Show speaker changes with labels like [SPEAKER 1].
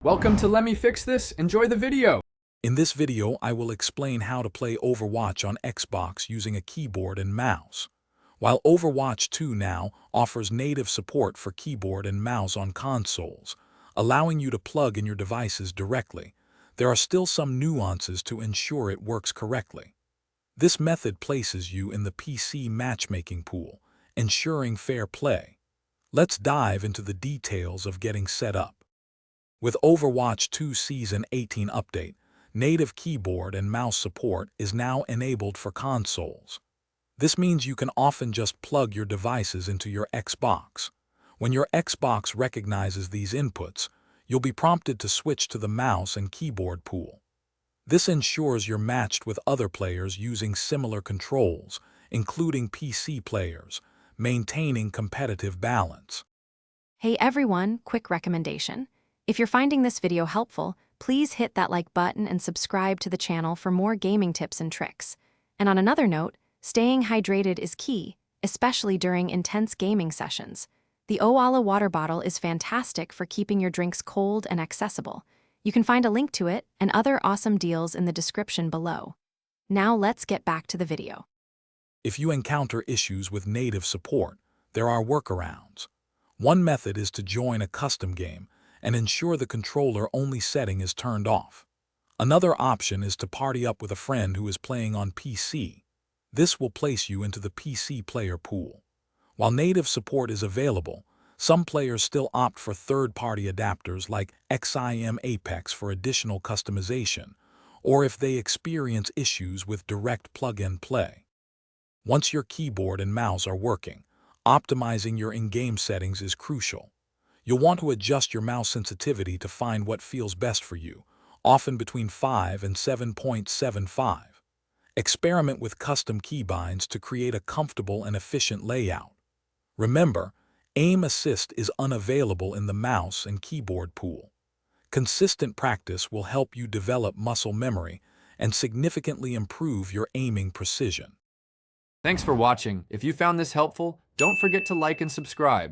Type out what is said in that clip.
[SPEAKER 1] Welcome to Let Me Fix This. Enjoy the video.
[SPEAKER 2] In this video, I will explain how to play Overwatch on Xbox using a keyboard and mouse. While Overwatch 2 now offers native support for keyboard and mouse on consoles, allowing you to plug in your devices directly, there are still some nuances to ensure it works correctly. This method places you in the PC matchmaking pool, ensuring fair play. Let's dive into the details of getting set up. With Overwatch 2 Season 18 update, native keyboard and mouse support is now enabled for consoles. This means you can often just plug your devices into your Xbox. When your Xbox recognizes these inputs, you'll be prompted to switch to the mouse and keyboard pool. This ensures you're matched with other players using similar controls, including PC players, maintaining competitive balance.
[SPEAKER 3] Hey everyone, quick recommendation. If you're finding this video helpful, please hit that like button and subscribe to the channel for more gaming tips and tricks. And on another note, staying hydrated is key, especially during intense gaming sessions. The Owala water bottle is fantastic for keeping your drinks cold and accessible. You can find a link to it and other awesome deals in the description below. Now let's get back to the video.
[SPEAKER 2] If you encounter issues with native support, there are workarounds. One method is to join a custom game and ensure the controller-only setting is turned off. Another option is to party up with a friend who is playing on PC. This will place you into the PC player pool. While native support is available, some players still opt for third-party adapters like XIM Apex for additional customization, or if they experience issues with direct plug-and play. Once your keyboard and mouse are working, optimizing your in-game settings is crucial. You'll want to adjust your mouse sensitivity to find what feels best for you, often between 5 and 7.75. Experiment with custom keybinds to create a comfortable and efficient layout. Remember, aim assist is unavailable in the mouse and keyboard pool. Consistent practice will help you develop muscle memory and significantly improve your aiming precision.
[SPEAKER 1] Thanks for watching. If you found this helpful, don't forget to like and subscribe.